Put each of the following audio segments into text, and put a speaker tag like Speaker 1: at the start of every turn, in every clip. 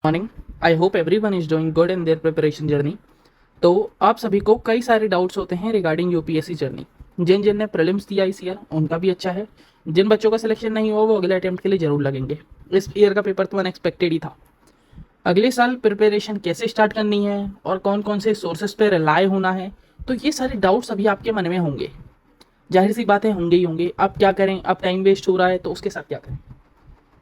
Speaker 1: Morning. I hope everyone is doing good in their preparation journey. तो आप सभी को कई सारे डाउट्स होते हैं रिगार्डिंग यूपीएससी जर्नी। जिन जिन ने प्रीलिम्स दिया इस ईयर उनका भी अच्छा है। जिन बच्चों का सिलेक्शन नहीं हुआ वो अगले अटेम्प्ट के लिए जरूर लगेंगे। इस ईयर का पेपर तो अनएक्सपेक्टेड ही था। अगले साल प्रिपरेशन कैसे स्टार्ट करनी है और कौन कौन से सोर्सेज पे रिलाय होना है, तो ये सारे डाउट्स अभी आपके मन में होंगे। जाहिर सी बातें होंगे ही होंगे। अब क्या करें, अब टाइम वेस्ट हो रहा है तो उसके साथ क्या करें।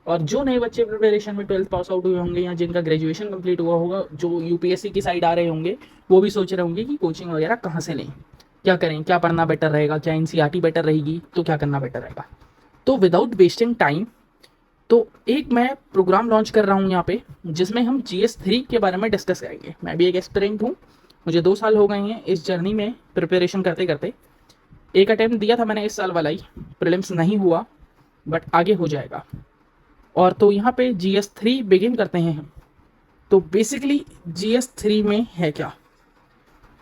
Speaker 1: और जो नए बच्चे प्रिपरेशन में 12th पास आउट हुए होंगे या जिनका ग्रेजुएशन कंप्लीट हुआ होगा, जो यूपीएससी की साइड आ रहे होंगे, वो भी सोच रहे होंगे कि कोचिंग वगैरह कहाँ से लें, क्या करें, क्या पढ़ना बेटर रहेगा, क्या एनसीईआरटी बेटर रहेगी, तो क्या करना बेटर रहेगा। तो विदाउट वेस्टिंग टाइम, तो एक मैं प्रोग्राम लॉन्च कर रहा हूँ यहाँ पे, जिसमें हम GS3 के बारे में डिस्कस करेंगे। मैं भी एक एस्पिरेंट हूँ, मुझे 2 साल हो गए हैं इस जर्नी में प्रिपरेशन करते करते। एक अटैम्प्ट दिया था मैंने इस साल वाला ही, प्रीलिम्स नहीं हुआ, बट आगे हो जाएगा। और तो यहाँ पे GS3 बिगिन करते हैं हम। तो बेसिकली GS3 में है क्या,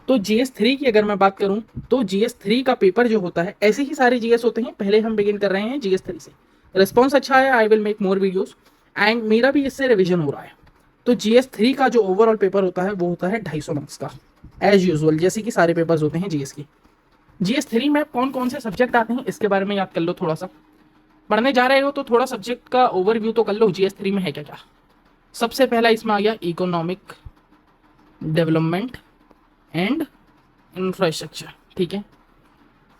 Speaker 1: तो GS3 की अगर मैं बात करूं, तो GS3 का पेपर जो होता है, ऐसे ही सारे GS होते हैं। पहले हम बिगिन कर रहे हैं GS3 से। रिस्पॉन्स अच्छा है, I will make more videos and मेरा भी इससे रिविजन हो रहा है। तो GS3 का जो ओवरऑल पेपर होता है वो होता है 250 मार्क्स का, एज यूजल जैसे कि सारे पेपर्स होते हैं GS की। GS3 में कौन कौन से सब्जेक्ट आते हैं इसके बारे में याद कर लो। थोड़ा सा पढ़ने जा रहे हो तो थोड़ा सब्जेक्ट का ओवरव्यू तो कर लो, GS3 में है क्या क्या। सबसे पहला इसमें आ गया इकोनॉमिक डेवलपमेंट एंड इंफ्रास्ट्रक्चर, ठीक है।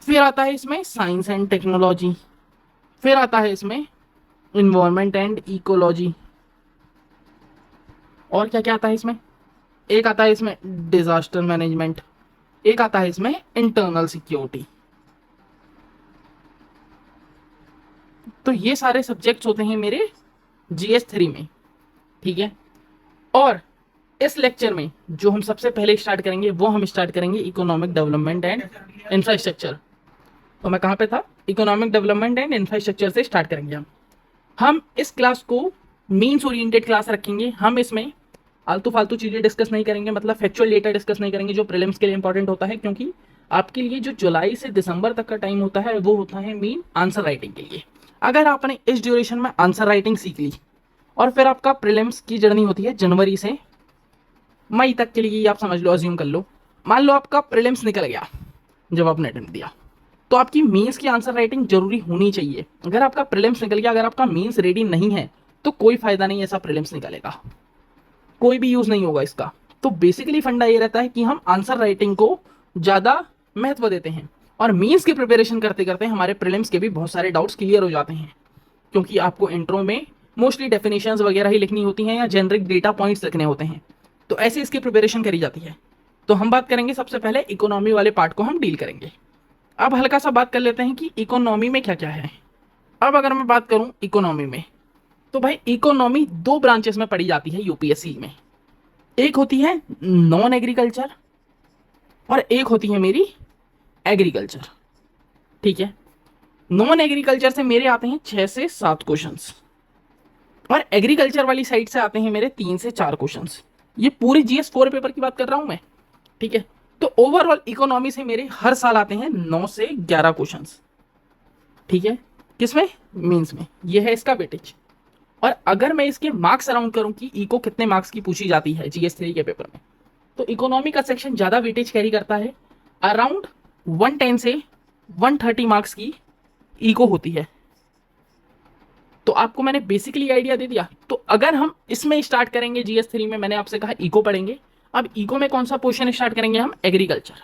Speaker 1: फिर आता है इसमें साइंस एंड टेक्नोलॉजी। फिर आता है इसमें इन्वायरमेंट एंड इकोलॉजी। और क्या क्या आता है इसमें, एक आता है इसमें डिजास्टर मैनेजमेंट, एक आता है इसमें इंटरनल सिक्योरिटी। तो ये सारे सब्जेक्ट्स होते हैं मेरे GS3 में, ठीक है। और इस लेक्चर में जो हम सबसे पहले स्टार्ट करेंगे वो हम स्टार्ट करेंगे इकोनॉमिक डेवलपमेंट एंड इंफ्रास्ट्रक्चर। तो मैं कहाँ पे था, इकोनॉमिक डेवलपमेंट एंड इंफ्रास्ट्रक्चर से स्टार्ट करेंगे हम इस क्लास को मीन्स ओरिएंटेड क्लास रखेंगे। हम इसमें आलतू फालतू चीज़ें डिस्कस नहीं करेंगे, मतलब फैक्चुअल डेटा डिस्कस नहीं करेंगे जो प्रीलिम्स के लिए इंपॉर्टेंट होता है। क्योंकि आपके लिए जो जुलाई से दिसंबर तक का टाइम होता है वो होता है मेन आंसर राइटिंग के लिए। अगर आपने इस ड्यूरेशन में आंसर राइटिंग सीख ली और फिर आपका प्रीलिम्स की जर्नी होती है जनवरी से मई तक के लिए, आप समझ लो, अज्यूम कर लो, मान लो आपका प्रीलिम्स निकल गया जब आपने अटेम्प्ट दिया, तो आपकी मीन्स की आंसर राइटिंग जरूरी होनी चाहिए। अगर आपका प्रीलिम्स निकल गया, अगर आपका मीन्स रेडी नहीं है, तो कोई फायदा नहीं ऐसा प्रीलिम्स निकलेगा, कोई भी यूज नहीं होगा इसका। तो बेसिकली फंडा ये रहता है कि हम आंसर राइटिंग को ज्यादा महत्व देते हैं और मीन्स की प्रिपरेशन करते करते हमारे प्रीलिम्स के भी बहुत सारे डाउट्स क्लियर हो जाते हैं। क्योंकि आपको इंट्रो में मोस्टली डेफिनेशंस वगैरह ही लिखनी होती हैं या जेनरिक डेटा पॉइंट्स लिखने होते हैं, तो ऐसे इसकी प्रिपरेशन करी जाती है। तो हम बात करेंगे, सबसे पहले इकोनॉमी वाले पार्ट को हम डील करेंगे। अब हल्का सा बात कर लेते हैं कि इकोनॉमी में क्या क्या है। अब अगर मैं बात करूं इकोनॉमी में, तो भाई इकोनॉमी 2 ब्रांचेस में पढ़ी जाती है यूपीएससी में। एक होती है नॉन एग्रीकल्चर और एक होती है मेरी एग्रीकल्चर, ठीक है। नॉन एग्रीकल्चर से मेरे आते हैं 6 से 7 क्वेश्चंस और एग्रीकल्चर वाली साइड से आते हैं मेरे 3 से 4 क्वेश्चंस। ये पूरी GS4 पेपर की बात कर रहा हूं मैं, ठीक है। तो ओवरऑल इकोनॉमी से मेरे हर साल आते हैं 9 से 11 क्वेश्चंस, ठीक है। किसमें, मीन्स में। ये है इसका वेटेज। और अगर मैं इसके मार्क्स अराउंड करूं कि इको कितने मार्क्स की पूछी जाती है GS3 के पेपर में, तो इकोनॉमी का सेक्शन ज्यादा वेटेज कैरी करता है। अराउंड 110 से 130 मार्क्स की इको होती है। तो आपको मैंने बेसिकली आइडिया दे दिया। तो अगर हम इसमें स्टार्ट करेंगे GS3 में, मैंने आपसे कहा इको पढ़ेंगे। अब इको में कौन सा पोर्शन स्टार्ट करेंगे हम, एग्रीकल्चर।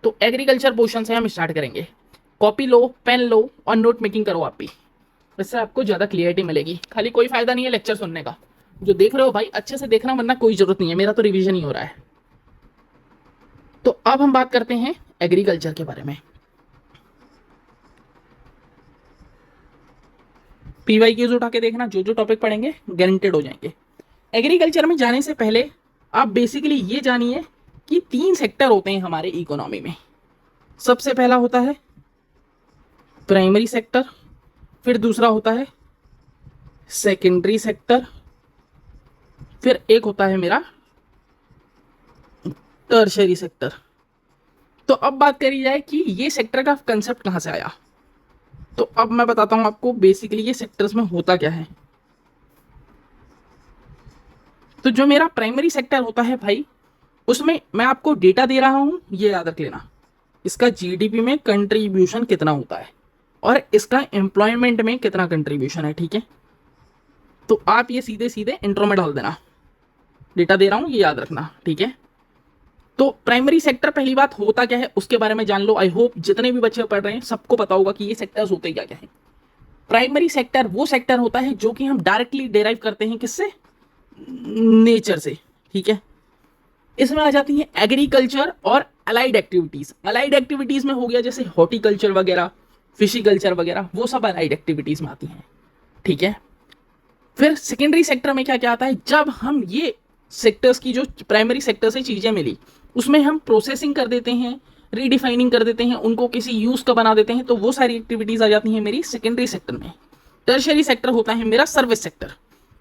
Speaker 1: तो एग्रीकल्चर पोर्शन से हम स्टार्ट करेंगे। कॉपी लो, पेन लो और नोट मेकिंग करो आप भी, इससे आपको ज्यादा क्लियरिटी मिलेगी। खाली कोई फायदा नहीं है लेक्चर सुनने का। जो देख रहे हो भाई अच्छे से देखना, वरना कोई जरूरत नहीं है, मेरा तो रिवीजन ही हो रहा है। तो अब हम बात करते हैं एग्रीकल्चर के बारे में। PYQs उठा के देखना, जो जो टॉपिक पढ़ेंगे गारंटेड हो जाएंगे। एग्रीकल्चर में जाने से पहले आप बेसिकली ये जानिए कि 3 सेक्टर होते हैं हमारे इकोनॉमी में। सबसे पहला होता है प्राइमरी सेक्टर, फिर दूसरा होता है सेकेंडरी सेक्टर, फिर एक होता है मेरा टर्शरी सेक्टर। तो अब बात करी जाए कि ये सेक्टर का कंसेप्ट कहां से आया, तो अब मैं बताता हूं आपको बेसिकली ये सेक्टर्स में होता क्या है। तो जो मेरा प्राइमरी सेक्टर होता है भाई, उसमें मैं आपको डेटा दे रहा हूं, ये याद रख लेना, इसका जीडीपी में कंट्रीब्यूशन कितना होता है और इसका एम्प्लॉयमेंट में कितना कंट्रीब्यूशन है, ठीक है। तो आप ये सीधे सीधे इंट्रो में डाल देना, डेटा दे रहा हूं ये याद रखना, ठीक है। तो प्राइमरी सेक्टर पहली बात होता क्या है उसके बारे में जान लो। आई होप जितने भी बच्चे पढ़ रहे हैं सबको पता होगा कि ये सेक्टर्स होते क्या क्या है। प्राइमरी सेक्टर वो सेक्टर होता है जो कि हम डायरेक्टली डेराइव करते हैं, किससे, नेचर से, ठीक है। इसमें आ जाती है एग्रीकल्चर और अलाइड एक्टिविटीज। अलाइड एक्टिविटीज में हो गया जैसे हॉर्टिकल्चर वगैरह, फिशिकल्चर वगैरह, वो सब अलाइड एक्टिविटीज में आती हैं, ठीक है। फिर सेकेंडरी सेक्टर में क्या क्या आता है, जब हम ये सेक्टर्स की जो प्राइमरी सेक्टर से चीजें मिली उसमें हम प्रोसेसिंग कर देते हैं, रीडिफाइनिंग कर देते हैं, उनको किसी यूज का बना देते हैं, तो वो सारी एक्टिविटीज आ जाती हैं मेरी सेकेंडरी सेक्टर में। टर्शियरी सेक्टर होता है मेरा सर्विस सेक्टर।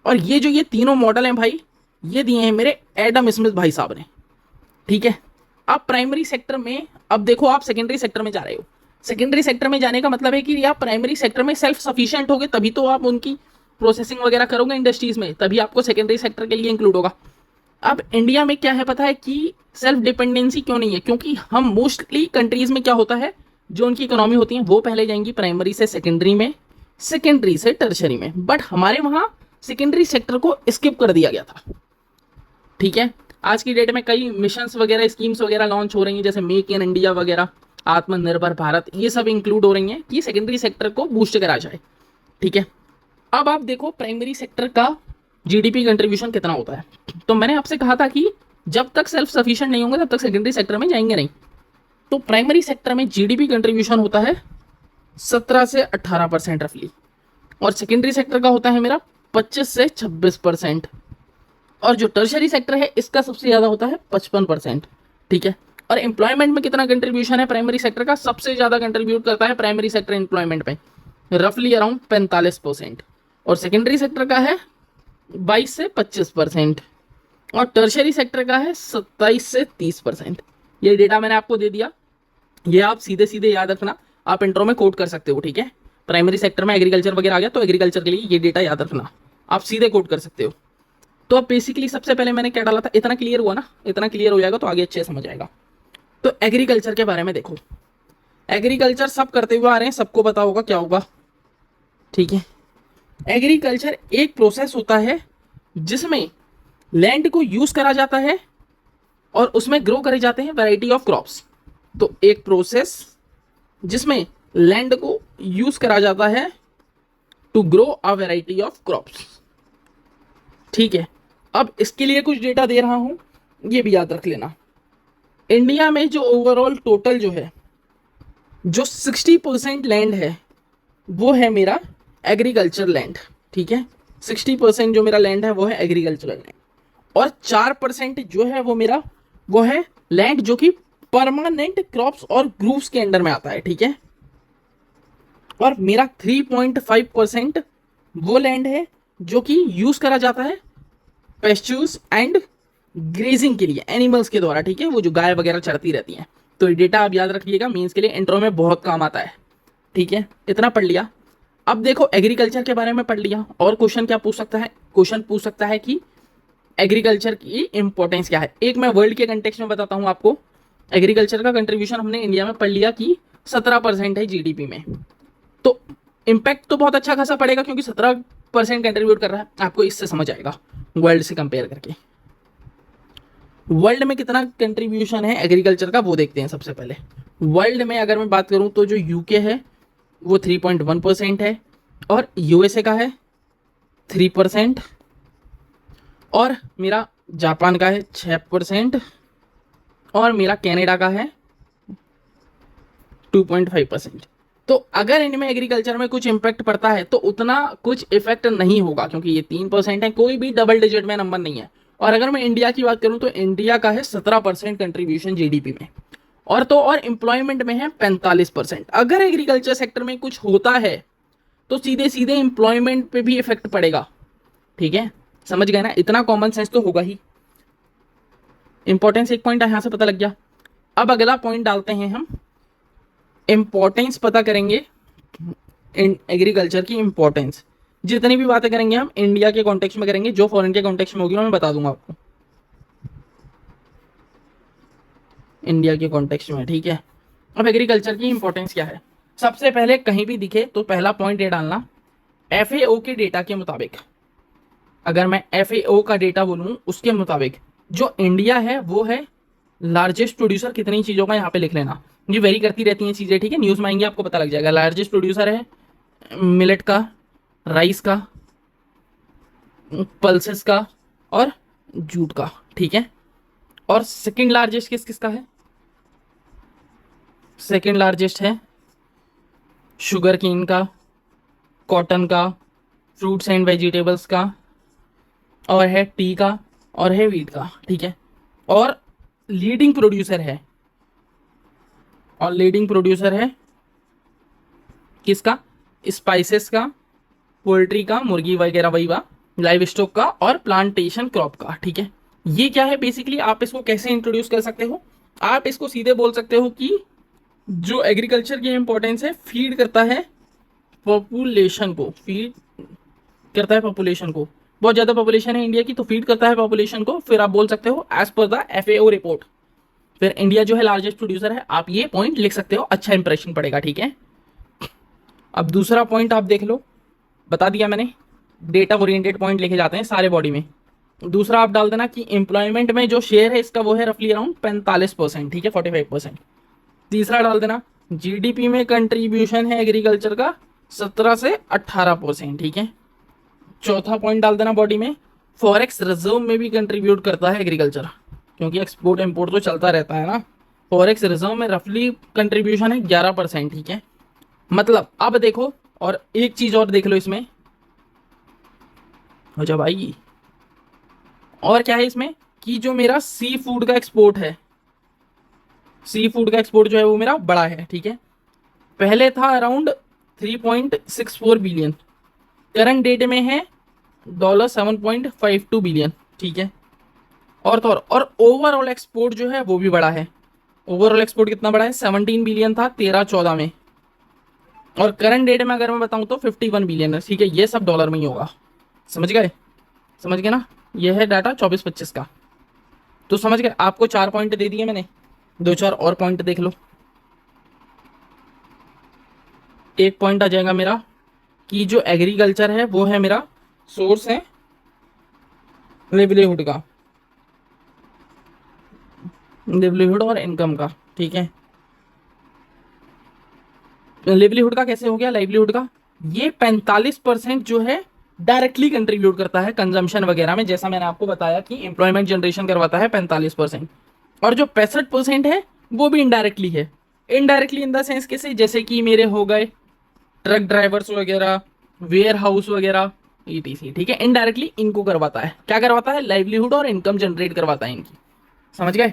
Speaker 1: और ये जो ये तीनों मॉडल हैं भाई, ये दिए हैं मेरे एडम स्मिथ भाई साहब ने, ठीक है। अब प्राइमरी सेक्टर में, अब देखो आप सेकेंडरी सेक्टर में जा रहे हो, सेकेंडरी सेक्टर में जाने का मतलब है कि आप प्राइमरी सेक्टर में सेल्फ सफिशिएंट होगे, तभी तो आप उनकी प्रोसेसिंग वगैरह करोगे इंडस्ट्रीज में, तभी आपको सेकेंडरी सेक्टर के लिए इंक्लूड होगा। अब इंडिया में क्या है पता है कि सेल्फ डिपेंडेंसी क्यों नहीं है, क्योंकि हम मोस्टली कंट्रीज में क्या होता है, जो उनकी इकोनॉमी होती है वो पहले जाएंगी प्राइमरी से सेकेंडरी में, सेकेंडरी से टर्शरी में, बट हमारे वहां सेकेंडरी सेक्टर को स्किप कर दिया गया था, ठीक है। आज की डेट में कई मिशंस वगैरह, स्कीम्स वगैरह लॉन्च हो रही हैं, जैसे मेक इन इंडिया वगैरह, आत्मनिर्भर भारत, ये सब इंक्लूड हो रही हैं कि सेकेंडरी सेक्टर को बूस्ट करा जाए, ठीक है। अब आप देखो प्राइमरी सेक्टर का जीडीपी कंट्रीब्यूशन कितना होता है। तो मैंने आपसे कहा था कि जब तक सेल्फ सफिशिएंट नहीं होंगे तब तक सेकेंडरी सेक्टर में जाएंगे नहीं। तो प्राइमरी सेक्टर में जीडीपी कंट्रीब्यूशन होता है 17 से 18% रफली, और सेकेंडरी सेक्टर का होता है मेरा 25 से 26%, और जो टर्शरी सेक्टर है इसका सबसे ज्यादा होता है 55%, ठीक है। और एम्प्लॉयमेंट में कितना कंट्रीब्यूशन है प्राइमरी सेक्टर का, सबसे ज्यादा कंट्रीब्यूट करता है प्राइमरी सेक्टर एम्प्लॉयमेंट में, रफली अराउंड 45%, और सेकेंडरी सेक्टर का है 22 से 25%, और टर्शरी सेक्टर का है 27 से 30%। ये डेटा मैंने आपको दे दिया, ये आप सीधे सीधे याद रखना, आप इंट्रो में कोट कर सकते हो, ठीक है। प्राइमरी सेक्टर में एग्रीकल्चर वगैरह आ गया तो एग्रीकल्चर के लिए ये डेटा याद रखना, आप सीधे कोट कर सकते हो। तो अब बेसिकली सबसे पहले मैंने क्या डाला था, इतना क्लियर हुआ ना, इतना क्लियर हो जाएगा तो आगे अच्छे समझ आएगा। तो एग्रीकल्चर के बारे में देखो, एग्रीकल्चर सब करते हुए आ रहे हैं, सबको पता होगा क्या होगा, ठीक है। एग्रीकल्चर एक प्रोसेस होता है जिसमें लैंड को यूज करा जाता है और उसमें ग्रो करे जाते हैं वैरायटी ऑफ क्रॉप्स। तो एक प्रोसेस जिसमें लैंड को यूज करा जाता है to grow a variety of crops, ठीक है। अब इसके लिए कुछ डेटा दे रहा हूं, ये भी याद रख लेना। इंडिया में जो ओवरऑल टोटल जो है, जो 60% लैंड है वो है मेरा एग्रीकल्चर लैंड, ठीक है। 60% जो मेरा लैंड है वो है एग्रीकल्चरल लैंड, और 4% जो है वो है लैंड जो कि परमानेंट क्रॉप्स और ग्रूव्स के अंडर में आता है, ठीक है। और मेरा 3.5% वो लैंड है जो कि यूज करा जाता है पेस्चर्स एंड ग्रेजिंग के लिए, एनिमल्स के द्वारा, ठीक है, वो जो गाय वगैरह चढ़ती रहती हैं। तो ये डेटा आप याद रखिएगा, मीन्स के लिए इंट्रो में बहुत काम आता है, ठीक है। इतना पढ़ लिया। अब देखो एग्रीकल्चर के बारे में पढ़ लिया, और क्वेश्चन क्या पूछ सकता है, क्वेश्चन पूछ सकता है कि एग्रीकल्चर की इंपॉर्टेंस क्या है। एक मैं वर्ल्ड के कंटेक्स्ट में बताता हूं आपको, एग्रीकल्चर का कंट्रीब्यूशन हमने इंडिया में पढ़ लिया कि 17% है जीडीपी में। तो इम्पैक्ट तो बहुत अच्छा खासा पड़ेगा क्योंकि 17% कंट्रीब्यूट कर रहा है, आपको इससे समझ आएगा वर्ल्ड से कंपेयर करके। वर्ल्ड में कितना कंट्रीब्यूशन है एग्रीकल्चर का वो देखते हैं सबसे पहले। वर्ल्ड में अगर मैं बात करूं तो जो यूके है वो 3.1% है, और यूएसए का है 3%, और मेरा जापान का है 6%, और मेरा कनाडा का है 2.5%। तो अगर इनमें एग्रीकल्चर में कुछ इंपैक्ट पड़ता है तो उतना कुछ इफेक्ट नहीं होगा क्योंकि ये 3% है, कोई भी डबल डिजिट में नंबर नहीं है। और अगर मैं इंडिया की बात करूं तो इंडिया का है 17% कंट्रीब्यूशन जीडीपी में, और तो और एम्प्लॉयमेंट में है 45%। अगर एग्रीकल्चर सेक्टर में कुछ होता है तो सीधे सीधे एम्प्लॉयमेंट पे भी इफेक्ट पड़ेगा, ठीक है, समझ गए ना, इतना कॉमन सेंस तो होगा ही। इंपॉर्टेंस एक पॉइंट यहां से पता लग गया। अब अगला पॉइंट डालते हैं हम, इंपॉर्टेंस पता करेंगे इन एग्रीकल्चर की इंपॉर्टेंस। जितनी भी बातें करेंगे हम इंडिया के कॉन्टेक्स्ट में करेंगे, जो फॉरेन के कॉन्टेक्स्ट में होगी मैं बता दूंगा आपको इंडिया के कॉन्टेक्स्ट में, ठीक है। अब एग्रीकल्चर की इंपॉर्टेंस क्या है, सबसे पहले कहीं भी दिखे तो पहला पॉइंट ये डालना, एफएओ के डेटा के मुताबिक, अगर मैं एफएओ का डेटा बोलूं उसके मुताबिक जो इंडिया है वो है लार्जेस्ट प्रोड्यूसर कितनी चीज़ों का, यहाँ पे लिख लेना, ये वेरी करती रहती हैं चीज़ें, ठीक है, न्यूज़ में आएंगे आपको पता लग जाएगा। लार्जेस्ट प्रोड्यूसर है मिलेट का, राइस का, पल्सेस का और जूट का, ठीक है। और सेकंड लार्जेस्ट किस किसका है, सेकंड लार्जेस्ट है शुगर केन का, कॉटन का, फ्रूट्स एंड वेजिटेबल्स का, और है टी का, और है वीट का, ठीक है। और लीडिंग प्रोड्यूसर है, और लीडिंग प्रोड्यूसर है किसका, स्पाइसेस का, पोल्ट्री का, मुर्गी वगैरह वही बा, लाइव स्टॉक का, और प्लांटेशन क्रॉप का, ठीक है। ये क्या है बेसिकली, आप इसको कैसे इंट्रोड्यूस कर सकते हो, आप इसको सीधे बोल सकते हो कि जो एग्रीकल्चर की इंपॉर्टेंस है, फीड करता है पॉपुलेशन को, फीड करता है पॉपुलेशन को, बहुत ज़्यादा पॉपुलेशन है इंडिया की तो फीड करता है पॉपुलेशन को। फिर आप बोल सकते हो as per the FAO report, फिर इंडिया जो है लार्जेस्ट प्रोड्यूसर है, आप ये पॉइंट लिख सकते हो, अच्छा इंप्रेशन पड़ेगा, ठीक है। अब दूसरा पॉइंट आप देख लो, बता दिया मैंने, डेटा ओरिएंटेड पॉइंट लिखे जाते हैं सारे बॉडी में। दूसरा आप डाल देना कि एम्प्लॉयमेंट में जो शेयर है इसका वो है रफली अराउंड 45%, ठीक है, 45%। तीसरा डाल देना जीडीपी में कंट्रीब्यूशन है एग्रीकल्चर का 17 से 18%, ठीक है। चौथा पॉइंट डाल देना बॉडी में, फॉरेक्स रिजर्व में भी कंट्रीब्यूट करता है एग्रीकल्चर, क्योंकि एक्सपोर्ट इंपोर्ट तो चलता रहता है ना। फॉरेक्स रिजर्व में रफली कंट्रीब्यूशन है 11%, ठीक है। मतलब अब देखो, और एक चीज और देख लो इसमें, अच्छा भाई, और क्या है इसमें कि जो मेरा सी फूड का एक्सपोर्ट है, सी फूड का एक्सपोर्ट जो है वो मेरा बड़ा है, ठीक है। पहले था अराउंड 3.64 बिलियन, करंट डेट में है $7.52 बिलियन, ठीक है। और तो और ओवरऑल एक्सपोर्ट जो है वो भी बड़ा है, ओवरऑल एक्सपोर्ट कितना बड़ा है, 17 बिलियन था 13-14 में, और करंट डेट में अगर मैं बताऊं तो 51 बिलियन है, ठीक है। ये सब डॉलर में ही होगा, समझ गए, समझ गए ना। ये है डाटा 24-25 का, तो समझ गए। आपको 4 पॉइंट दे दिए मैंने, 2-4 और पॉइंट देख लो। एक पॉइंट आ जाएगा मेरा कि जो एग्रीकल्चर है वो है मेरा सोर्स है लिवलीहुड का, लिवलीहुड और इनकम का, ठीक है। लिवलीहुड का कैसे हो गया, लाइवलीहुड का ये 45% जो है डायरेक्टली कंट्रीब्यूट करता है कंजम्पशन वगैरह में, जैसा मैंने आपको बताया कि एम्प्लॉयमेंट जनरेशन करवाता है 45%, और जो 65% है वो भी इनडायरेक्टली है। इनडायरेक्टली इन द सेंस कैसे, जैसे कि मेरे हो गए ट्रक ड्राइवर्स वगैरह, वेयर हाउस वगैरह, ईटीसी, ठीक है। इनडायरेक्टली इनको करवाता है, क्या करवाता है, लाइवलीहुड और इनकम जनरेट करवाता है इनकी, समझ गए।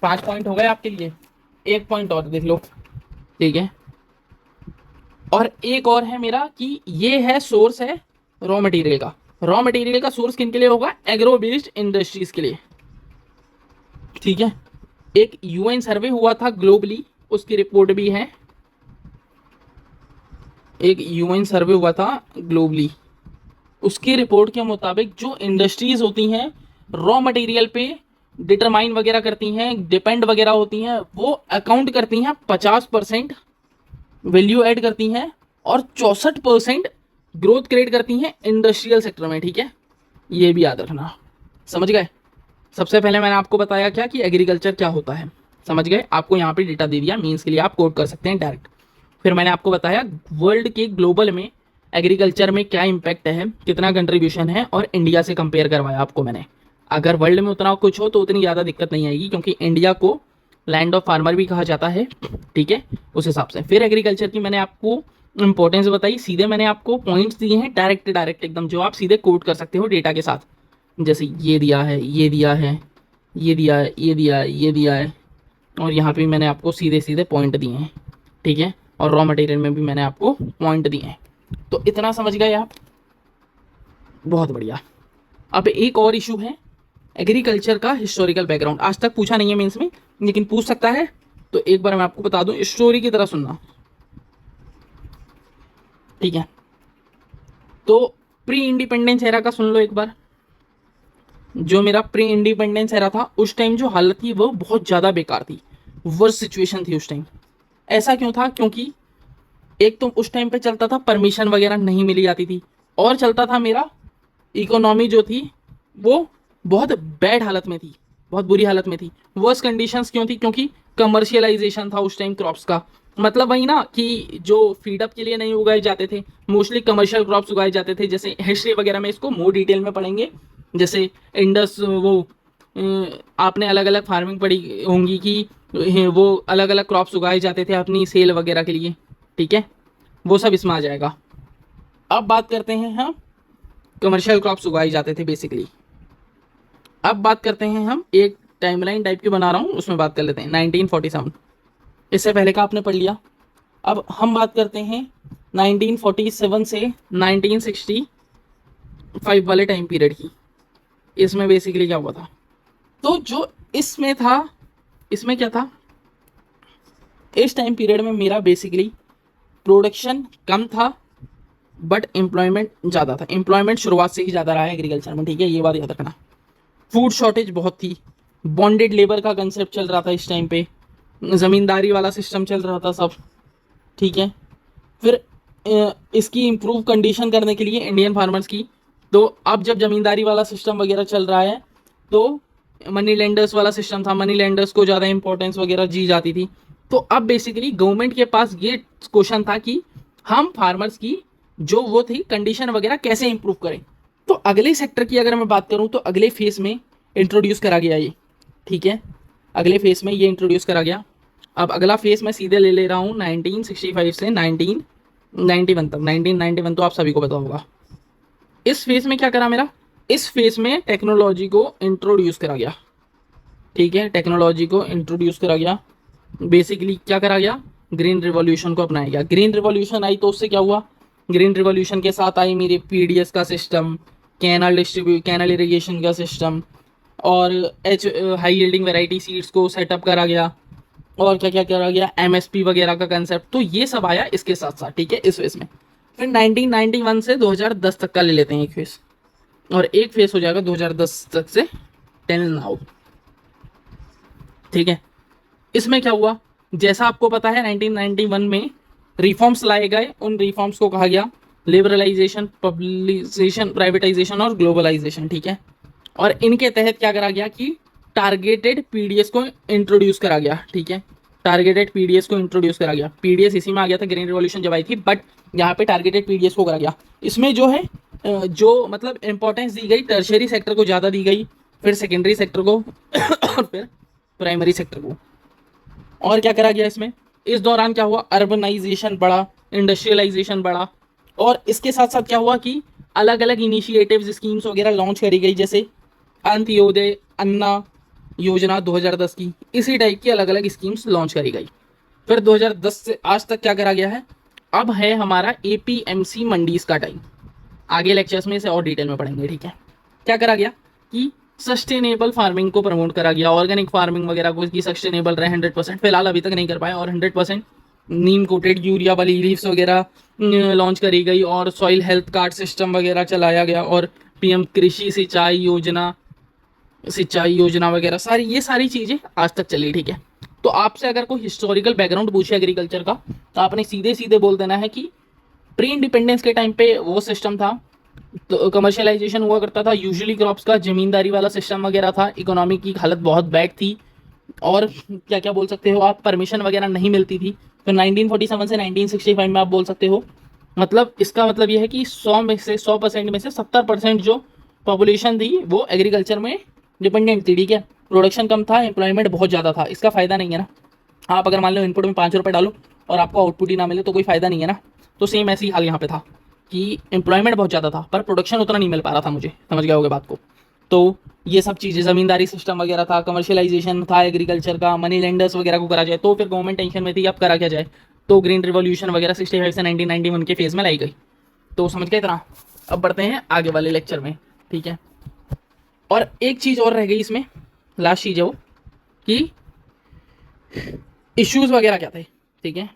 Speaker 1: 5 पॉइंट हो गए आपके लिए, एक पॉइंट और देख लो, ठीक है। और एक और है मेरा कि ये है सोर्स है रॉ मटेरियल का, रॉ मटेरियल का सोर्स किन के लिए होगा, एग्रो बेस्ड इंडस्ट्रीज के लिए, ठीक है। एक यूएन सर्वे हुआ था ग्लोबली, उसकी रिपोर्ट भी है, एक यूएन सर्वे हुआ था ग्लोबली, उसकी रिपोर्ट के मुताबिक जो इंडस्ट्रीज होती हैं रॉ मटेरियल पे डिटरमाइन वगैरह करती हैं, डिपेंड वगैरह होती हैं, वो अकाउंट करती हैं 50% वैल्यू ऐड करती हैं, और 64% ग्रोथ क्रिएट करती हैं इंडस्ट्रियल सेक्टर में, ठीक है। ये भी याद रखना, समझ गए। सबसे पहले मैंने आपको बताया क्या कि एग्रीकल्चर क्या होता है, समझ गए। आपको यहाँ पे डेटा दे दिया, मीन्स के लिए आप कोड कर सकते हैं डायरेक्ट। फिर मैंने आपको बताया वर्ल्ड के ग्लोबल में एग्रीकल्चर में क्या इम्पैक्ट है, कितना कंट्रीब्यूशन है, और इंडिया से कंपेयर करवाया आपको मैंने। अगर वर्ल्ड में उतना कुछ हो तो उतनी ज़्यादा दिक्कत नहीं आएगी, क्योंकि इंडिया को लैंड ऑफ फार्मर भी कहा जाता है, ठीक है, उस हिसाब से। फिर एग्रीकल्चर की मैंने आपको इंपॉर्टेंस बताई, सीधे मैंने आपको पॉइंट्स दिए हैं डायरेक्ट डायरेक्ट एकदम, जो आप सीधे कोट कर सकते हो डेटा के साथ, जैसे ये दिया है, ये दिया है, ये दिया है, ये दिया है, ये दिया है, और यहाँ पे मैंने आपको सीधे सीधे पॉइंट दिए हैं, ठीक है। और रॉ मटेरियल में भी मैंने आपको पॉइंट दिए हैं, तो इतना समझ गए आप, बहुत बढ़िया। अब एक और इशू है एग्रीकल्चर का हिस्टोरिकल बैकग्राउंड, आज तक पूछा नहीं है मेंस में, लेकिन पूछ सकता है, तो एक बार मैं आपको बता दूं, स्टोरी की तरह सुनना, ठीक है। तो प्री इंडिपेंडेंस एरा का सुन लो एक बार। जो मेरा प्री इंडिपेंडेंस एरा था उस टाइम जो हालत थी वो बहुत ज़्यादा बेकार थी, वर्स्ट सिचुएशन थी उस टाइम। ऐसा क्यों था? क्योंकि एक तो उस टाइम पे चलता था परमिशन वगैरह नहीं मिली जाती थी, और चलता था मेरा इकोनॉमी जो थी वो बहुत बैड हालत में थी, बहुत बुरी हालत में थी। वर्स्ट कंडीशंस क्यों थी? क्योंकि कमर्शियलाइजेशन था उस टाइम क्रॉप्स का। मतलब वही ना कि जो फीडअप के लिए नहीं उगाए जाते थे, मोस्टली कमर्शियल क्रॉप्स उगाए जाते थे। जैसे हिस्ट्री वगैरह में इसको मोर डिटेल में पढ़ेंगे। जैसे इंडस वो आपने अलग अलग फार्मिंग पढ़ी होंगी कि वो अलग अलग क्रॉप्स उगाए जाते थे अपनी सेल वगैरह के लिए, ठीक है, वो सब इसमें आ जाएगा। अब बात करते हैं हम, कमर्शियल क्रॉप्स उगाए जाते थे बेसिकली। अब बात करते हैं हम, एक टाइमलाइन टाइप की बना रहा हूँ, उसमें बात कर लेते हैं 1947। इससे पहले का आपने पढ़ लिया। अब हम बात करते हैं 1947 से 1965 वाले टाइम पीरियड की। इसमें बेसिकली क्या हुआ था? तो जो इसमें था, इसमें क्या था, इस टाइम पीरियड में मेरा बेसिकली प्रोडक्शन कम था बट एम्प्लॉयमेंट ज़्यादा था। एम्प्लॉयमेंट शुरुआत से ही ज़्यादा रहा है एग्रीकल्चर में, ठीक है, ये बात याद रखना। फूड शॉर्टेज बहुत थी, बॉन्डेड लेबर का कंसेप्ट चल रहा था इस टाइम पे, ज़मींदारी वाला सिस्टम चल रहा था सब, ठीक है। फिर इसकी इम्प्रूव कंडीशन करने के लिए इंडियन फार्मर्स की, तो अब जब ज़मींदारी वाला सिस्टम वगैरह चल रहा है तो मनी लेंडर्स वाला सिस्टम था, मनी लेंडर्स को ज़्यादा इंपॉर्टेंस वगैरह दी जाती थी। तो अब बेसिकली गवर्नमेंट के पास ये क्वेश्चन था कि हम फार्मर्स की जो वो थी कंडीशन वगैरह कैसे इंप्रूव करें। तो अगले सेक्टर की अगर मैं बात करूं तो अगले फेज में इंट्रोड्यूस करा गया ये, ठीक है, अगले फेज में ये इंट्रोड्यूस करा गया। अब अगला फेज मैं सीधे ले रहा हूँ 1965 से 1991 तक। 1991 तो आप सभी को पता होगा। इस फेज में क्या करा मेरा? इस फेज में टेक्नोलॉजी को इंट्रोड्यूस करा गया, ठीक है, टेक्नोलॉजी को इंट्रोड्यूस करा गया। बेसिकली क्या करा गया? ग्रीन रिवॉल्यूशन को अपनाया गया। ग्रीन रिवॉल्यूशन आई तो उससे क्या हुआ? ग्रीन रिवॉल्यूशन के साथ आई मेरे पीडीएस का सिस्टम, कैनल इरिगेशन का सिस्टम, और हाई यील्डिंग वैरायटी सीड्स को सेटअप करा गया, और क्या क्या करा गया, एमएसपी वगैरह का कंसेप्ट। तो ये सब आया इसके साथ साथ, ठीक है, इस फेज में। फिर 1991 से 2010 तक का ले लेते हैं एक फेज, और एक फेज हो जाएगा 2010 तक से टिल नाउ, ठीक है। इसमें क्या हुआ? जैसा आपको पता है 1991 में रिफॉर्म्स लाए गए। उन रिफॉर्म्स को कहा गया लिबरलाइजेशन, पब्लिकेशन, प्राइवेटाइजेशन और ग्लोबलाइजेशन, ठीक है। और इनके तहत क्या करा गया कि टारगेटेड पीडीएस को इंट्रोड्यूस करा गया, ठीक है, टारगेटेड पीडीएस को इंट्रोड्यूस करा गया। पीडीएस इसी में आ गया था ग्रीन रिवॉल्यूशन जब आई थी, बट यहाँ पे टारगेटेड पीडीएस को करा गया। इसमें जो है जो मतलब इंपॉर्टेंस दी गई टर्शरी सेक्टर को ज़्यादा दी गई, फिर सेकेंडरी सेक्टर को और फिर प्राइमरी सेक्टर को। और क्या करा गया इसमें? इस दौरान क्या हुआ? अर्बनाइजेशन बढ़ा, इंडस्ट्रियलाइजेशन बढ़ा, और इसके साथ साथ क्या हुआ कि अलग अलग इनिशिएटिव्स, स्कीम्स वगैरह लॉन्च करी गई, जैसे अंत्योदय अन्ना योजना 2010 की, इसी टाइप की अलग अलग स्कीम्स लॉन्च करी गई। फिर 2010 से आज तक क्या करा गया है? अब है हमारा एपीएमसी मंडीज का टाइम। आगे लेक्चर्स में इसे और डिटेल में पढ़ेंगे, ठीक है। क्या करा गया कि सस्टेनेबल फार्मिंग को प्रमोट करा गया, ऑर्गेनिक फार्मिंग वगैरह को इसकी सस्टेनेबल रहे 100%, फिलहाल अभी तक नहीं कर पाए, और 100% नीम कोटेड यूरिया वाली लीव्स वगैरह लॉन्च करी गई, और सॉइल हेल्थ कार्ड सिस्टम वगैरह चलाया गया, और पीएम कृषि सिंचाई योजना वगैरह सारी, ये सारी चीज़ें आज तक चली, ठीक है। तो आपसे अगर कोई हिस्टोरिकल बैकग्राउंड पूछे एग्रीकल्चर का, तो आपने सीधे सीधे बोल देना है कि प्री इंडिपेंडेंस के टाइम पे वो सिस्टम था, तो कमर्शियलाइजेशन हुआ करता था यूजुअली क्रॉप्स का, जमींदारी वाला सिस्टम वगैरह था, इकोनॉमी की हालत बहुत बैड थी, और क्या क्या बोल सकते हो आप, परमिशन वगैरह नहीं मिलती थी। तो 1947 से 1965 में आप बोल सकते हो, मतलब इसका मतलब यह है कि 100% में से 70% जो पॉपुलेशन थी वो एग्रीकल्चर में डिपेंडेंट थी, ठीक है। प्रोडक्शन कम था, एम्प्लॉयमेंट बहुत ज़्यादा था। इसका फ़ायदा नहीं है ना, आप अगर मान लो इनपुट में 5 रुपये डालो और आपको आउटपुट ही ना मिले तो कोई फ़ायदा नहीं है ना। तो सेम ऐसे ही हाल यहाँ पे था कि एम्प्लॉयमेंट बहुत ज़्यादा था पर प्रोडक्शन उतना नहीं मिल पा रहा था मुझे, समझ गए होगे बात को। तो ये सब चीज़ें, ज़मींदारी सिस्टम वगैरह था, कमर्शियलाइजेशन था एग्रीकल्चर का, मनी लेंडर्स वगैरह को करा जाए, तो फिर गवर्नमेंट टेंशन में थी अब करा क्या जाए। तो ग्रीन रिवॉल्यूशन वगैरह 65 से 1991 के फेज़ में लाई गई। तो समझ गए इतना। अब बढ़ते हैं आगे वाले लेक्चर में, ठीक है। और एक चीज़ और रह गई इसमें, लास्ट चीज़ है वो कि इश्यूज़ वगैरह क्या थे, ठीक है।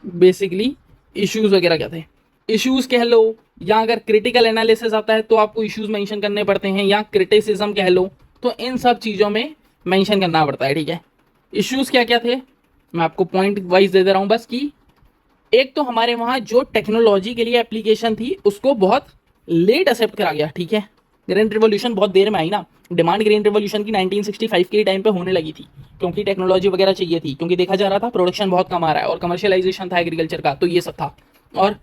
Speaker 1: बेसिकली इश्यूज़ वगैरह क्या थे? इश्यूज कह लो, या अगर क्रिटिकल एनालिसिस आता है तो आपको इश्यूज मेंशन करने पड़ते हैं, या क्रिटिसिज्म कह लो, तो इन सब चीज़ों में मेंशन करना पड़ता है, ठीक है। इश्यूज क्या क्या थे मैं आपको पॉइंट वाइज दे दे रहा हूँ बस, कि एक तो हमारे वहाँ जो टेक्नोलॉजी के लिए एप्लीकेशन थी उसको बहुत लेट एक्सेप्ट करा गया, ठीक है। ग्रीन रिवॉल्यूशन बहुत देर में आई ना, डिमांड ग्रीन रिवॉल्यूशन की 1965 के टाइम पे होने लगी थी, क्योंकि टेक्नोलॉजी वगैरह चाहिए थी, क्योंकि देखा जा रहा था प्रोडक्शन बहुत कम आ रहा है और कमर्शियलाइजेशन था एग्रीकल्चर का, तो ये सब था। और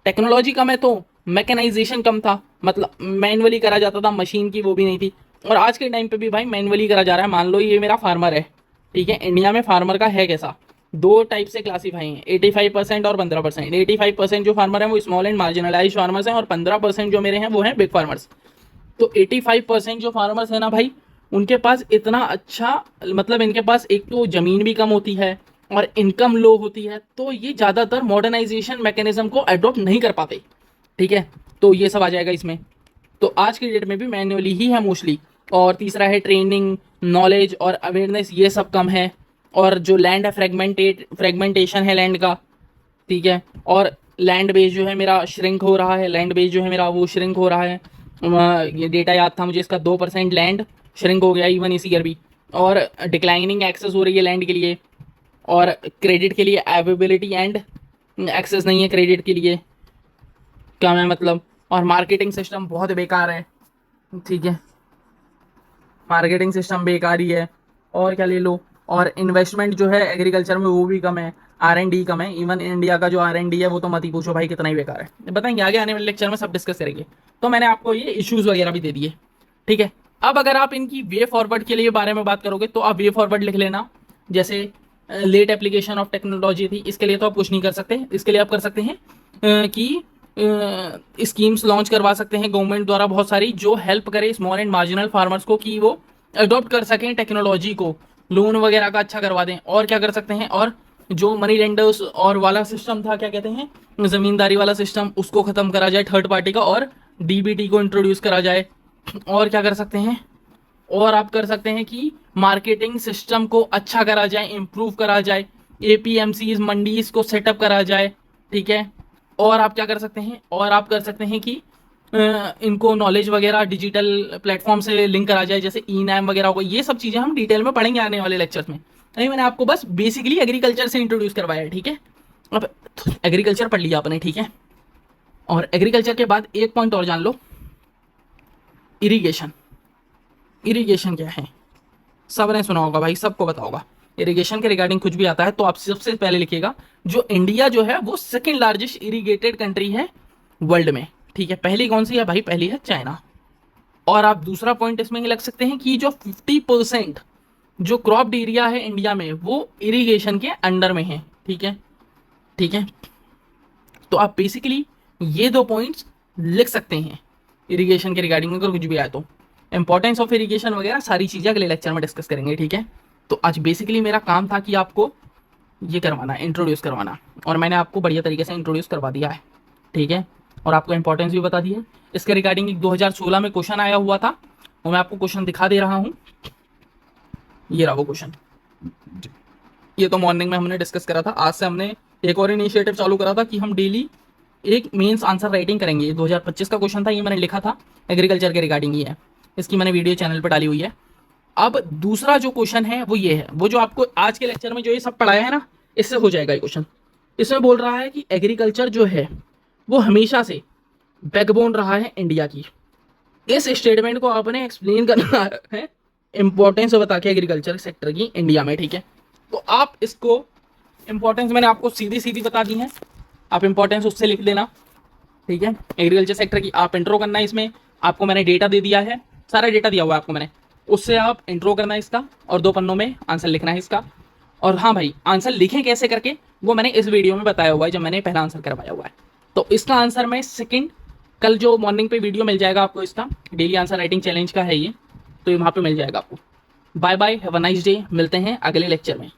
Speaker 1: टेक्नोलॉजी कम है तो मैकेनाइजेशन कम था, मतलब मैनुअली करा जाता था, मशीन की वो भी नहीं थी। और आज के टाइम पे भी भाई मैनुअली करा जा रहा है। मान लो ये मेरा फार्मर है, ठीक है। इंडिया में फार्मर का है कैसा, दो टाइप से क्लासीफाई हैं, 85% और 15%। 85% जो फार्मर हैं वो स्मॉल एंड मार्जिनलाइज फार्मर्स हैं, और 15% जो मेरे हैं वो हैं बिग फार्मर्स। तो 85% जो फार्मर्स है ना भाई, उनके पास इतना अच्छा, मतलब इनके पास एक तो ज़मीन भी कम होती है और इनकम लो होती है, तो ये ज़्यादातर मॉडर्नाइजेशन मैकेनिज्म को अडॉप्ट नहीं कर पाते, ठीक है। तो ये सब आ जाएगा इसमें। तो आज की डेट में भी मैन्युअली ही है मोस्टली। और तीसरा है ट्रेनिंग, नॉलेज और अवेयरनेस, ये सब कम है। और जो लैंड है फ्रेगमेंटेशन है लैंड का, ठीक है। और लैंड बेस जो है मेरा श्रिंक हो रहा है, लैंड बेस जो है मेरा वो श्रिंक हो रहा है। ये डेटा याद था मुझे इसका, 2% लैंड श्रिंक हो गया इवन इस ईयर भी। और डिक्लाइनिंग एक्सेस हो रही है लैंड के लिए, और क्रेडिट के लिए अवेलेबिलिटी एंड एक्सेस नहीं है क्रेडिट के लिए, क्या मैं मतलब। और मार्केटिंग सिस्टम बहुत बेकार है, ठीक है, मार्केटिंग सिस्टम बेकार ही है। और क्या ले लो, और इन्वेस्टमेंट जो है एग्रीकल्चर में वो भी कम है, R&D कम है। इवन इंडिया का जो R&D है वो तो मत ही पूछो भाई, कितना ही बेकार है। बताएंगे आगे आने वाले लेक्चर में, सब डिस्कस करेंगे। तो मैंने आपको ये इश्यूज वगैरह भी दे दिए, ठीक है। अब अगर आप इनकी वे फॉरवर्ड के लिए बारे में बात करोगे तो आप वे फॉरवर्ड लिख लेना। जैसे लेट एप्लीकेशन ऑफ टेक्नोलॉजी थी, इसके लिए तो आप कुछ नहीं कर सकते। इसके लिए आप कर सकते हैं कि स्कीम्स लॉन्च करवा सकते हैं गवर्नमेंट द्वारा बहुत सारी, जो हेल्प करे स्मॉल एंड मार्जिनल फार्मर्स को कि वो अडॉप्ट कर सकें टेक्नोलॉजी को, लोन वगैरह का अच्छा करवा दें। और क्या कर सकते हैं, और जो मनी लेंडर्स और वाला सिस्टम था, क्या कहते हैं, जमींदारी वाला सिस्टम, उसको खत्म करा जाए थर्ड पार्टी का, और DBT को इंट्रोड्यूस करा जाए। और क्या कर सकते हैं, और आप कर सकते हैं कि मार्केटिंग सिस्टम को अच्छा करा जाए, इम्प्रूव करा जाए, APMCs मंडीज को सेटअप करा जाए, ठीक है। और आप क्या कर सकते हैं, और आप कर सकते हैं कि इनको नॉलेज वगैरह डिजिटल प्लेटफॉर्म से लिंक करा जाए, जैसे E-NAM वगैरह होगा। ये सब चीज़ें हम डिटेल में पढ़ेंगे आने वाले लेक्चर्स में। नहीं, मैंने आपको बस बेसिकली एग्रीकल्चर से इंट्रोड्यूस करवाया है, ठीक है। अब एग्रीकल्चर पढ़ लिया आपने, ठीक है। और एग्रीकल्चर के बाद एक पॉइंट और जान लो, इरीगेशन। इरीगेशन क्या है, सबने सुना होगा भाई, सबको पता होगा। इरिगेशन के रिगार्डिंग कुछ भी आता है तो आप सबसे पहले लिखिएगा, जो इंडिया जो है वो सेकंड लार्जेस्ट इरिगेटेड कंट्री है वर्ल्ड में, ठीक है। पहली कौन सी है भाई, पहली है चाइना। और आप दूसरा पॉइंट इसमें ये लग सकते हैं कि जो 50% जो क्रॉप्ड एरिया है इंडिया में वो इरिगेशन के अंडर में है, ठीक है, ठीक है। तो आप बेसिकली ये दो पॉइंट्स लिख सकते हैं इरिगेशन के रिगार्डिंग, अगर कुछ भी आए तो। इंपॉर्टेंस ऑफ इरिगेशन वगैरह सारी चीज़ें अगले लेक्चर में डिस्कस करेंगे, ठीक है। तो आज बेसिकली मेरा काम था कि आपको ये करवाना, इंट्रोड्यूस करवाना, और मैंने आपको बढ़िया तरीके से इंट्रोड्यूस करवा दिया है, ठीक है। और आपको इंपॉर्टेंस भी बता दी है। इसके रिगार्डिंग एक 2016 में क्वेश्चन आया हुआ था, वो मैं आपको क्वेश्चन दिखा दे रहा हूँ। ये रहा वो क्वेश्चन, ये तो मॉर्निंग में हमने डिस्कस करा था। आज से हमने एक और इनिशिएटिव चालू करा था कि हम डेली एक मेंस आंसर राइटिंग करेंगे। 2025 का क्वेश्चन था, ये मैंने लिखा था एग्रीकल्चर के रिगार्डिंग ही है, इसकी मैंने वीडियो चैनल पर डाली हुई है। अब दूसरा जो क्वेश्चन है वो ये है, वो जो आपको आज के लेक्चर में जो ये सब पढ़ाया है ना, इससे हो जाएगा ये क्वेश्चन। इसमें बोल रहा है कि एग्रीकल्चर जो है वो हमेशा से बैकबोन रहा है इंडिया की। इस स्टेटमेंट को आपने एक्सप्लेन करना है, इंपॉर्टेंस बता के एग्रीकल्चर सेक्टर की इंडिया में, ठीक है। तो आप इसको इंपॉर्टेंस मैंने आपको सीधी सीधी बता दी है, आप इंपॉर्टेंस उससे लिख देना, ठीक है। एग्रीकल्चर सेक्टर की आप इंट्रो करना है, इसमें आपको मैंने डेटा दे दिया है, सारा डेटा दिया हुआ है आपको मैंने, उससे आप इंट्रो करना है इसका, और 2 पन्नों में आंसर लिखना है इसका। और हाँ भाई, आंसर लिखें कैसे करके वो मैंने इस वीडियो में बताया हुआ है, जब मैंने पहला आंसर करवाया हुआ है। तो इसका आंसर मैं सेकंड, कल जो मॉर्निंग पे वीडियो मिल जाएगा आपको, इसका डेली आंसर राइटिंग चैलेंज का है ये, तो ये वहाँ पे मिल जाएगा आपको। Bye bye, have a nice day, मिलते हैं अगले लेक्चर में।